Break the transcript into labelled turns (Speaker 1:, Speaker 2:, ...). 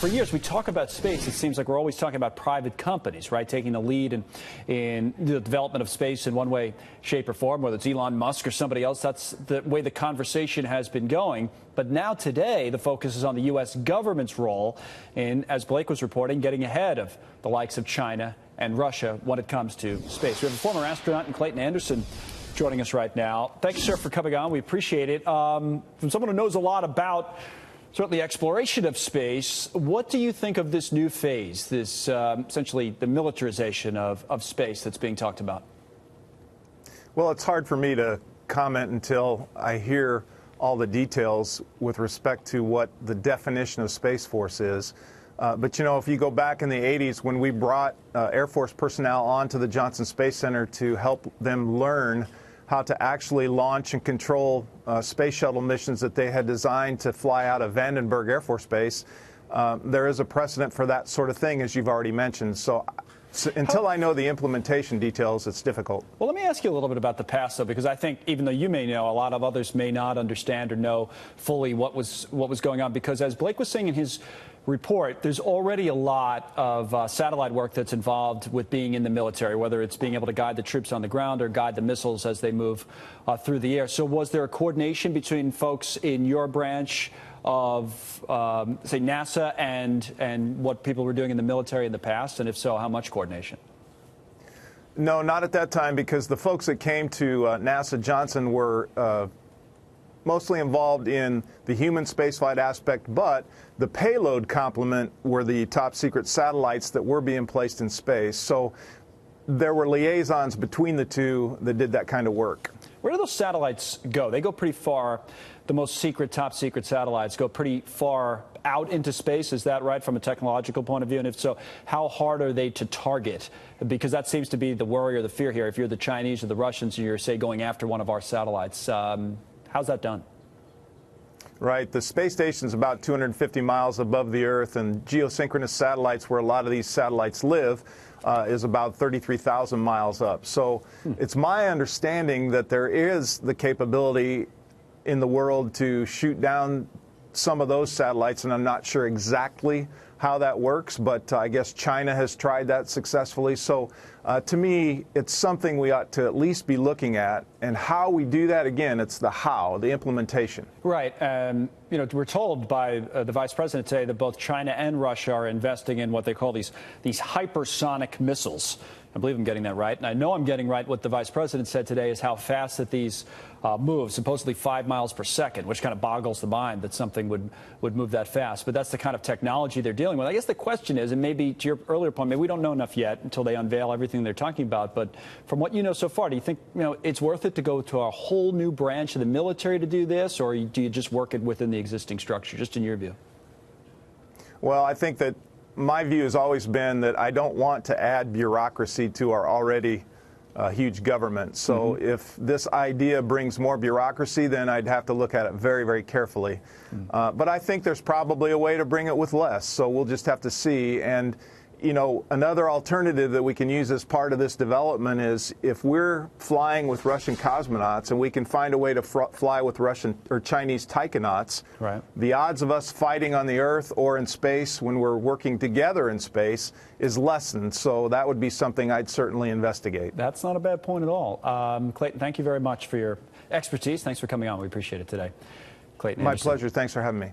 Speaker 1: For years, we talk about space. It seems like we're always talking about private companies, right, taking the lead in the development of space in one way, shape, or form, whether it's Elon Musk or somebody else. That's the way the conversation has been going. But now today, the focus is on the U.S. government's role in, as Blake was reporting, getting ahead of the likes of China and Russia when it comes to space. We have a former astronaut, Clayton Anderson, joining us right now. Thank you, sir, for coming on. We appreciate it. From someone who knows a lot about certainly exploration of space, what do you think of this new phase, this essentially the militarization of space that's being talked about?
Speaker 2: Well, it's hard for me to comment until I hear all the details with respect to what the definition of Space Force is. But, you know, if you go back in the 80s when we brought Air Force personnel onto the Johnson Space Center to help them learn how to actually launch and control space shuttle missions that they had designed to fly out of Vandenberg Air Force Base, there is a precedent for that sort of thing, as you've already mentioned. So until I know the implementation details, it's difficult.
Speaker 1: Well, let me ask you a little bit about the past, though, because I think even though you may know, a lot of others may not understand or know fully what was going on. Because as Blake was saying in his report, there's already a lot of satellite work that's involved with being in the military, whether it's being able to guide the troops on the ground or guide the missiles as they move through the air. So was there a coordination between folks in your branch of, say, NASA and what people were doing in the military in the past? And if so, how much coordination?
Speaker 2: No, not at that time, because the folks that came to NASA Johnson were mostly involved in the human spaceflight aspect, but the payload complement were the top secret satellites that were being placed in space. So there were liaisons between the two that did that kind of work.
Speaker 1: Where do those satellites go? They go pretty far. The most secret, top secret satellites go pretty far out into space. Is that right, from a technological point of view? And if so, how hard are they to target? Because that seems to be the worry or the fear here. If you're the Chinese or the Russians and you're, say, going after one of our satellites, how's that done?
Speaker 2: Right. The space station is about 250 miles above the Earth, and geosynchronous satellites, where a lot of these satellites live, is about 33,000 miles up. So it's my understanding that there is the capability in the world to shoot down some of those satellites, and I'm not sure exactly how that works, but I guess China has tried that successfully. So to me, it's something we ought to at least be looking at. And how we do that, again, it's the how, the implementation.
Speaker 1: Right. You know, we're told by the vice president today that both China and Russia are investing in what they call these hypersonic missiles. I believe I'm getting that right. And I know I'm getting right what the vice president said today is how fast that these move, supposedly 5 miles per second, which kind of boggles the mind that something would move that fast. But that's the kind of technology they're dealing with. I guess the question is, and maybe to your earlier point, maybe we don't know enough yet until they unveil everything they're talking about. But from what you know so far, do you think, you know, it's worth it to go to a whole new branch of the military to do this, or do you just work it within the existing structure, just in your view?
Speaker 2: Well, I think that my view has always been that I don't want to add bureaucracy to our already huge government. So if this idea brings more bureaucracy, then I'd have to look at it very, very carefully. But I think there's probably a way to bring it with less. So we'll just have to see. And, you know, another alternative that we can use as part of this development is if we're flying with Russian cosmonauts and we can find a way to fly with Russian or Chinese taikonauts, right, the odds of us fighting on the Earth or in space when we're working together in space is lessened. So that would be something I'd certainly investigate.
Speaker 1: That's not a bad point at all. Clayton, thank you very much for your expertise. Thanks for coming on. We appreciate it today. Clayton Anderson.
Speaker 2: My pleasure. Thanks for having me.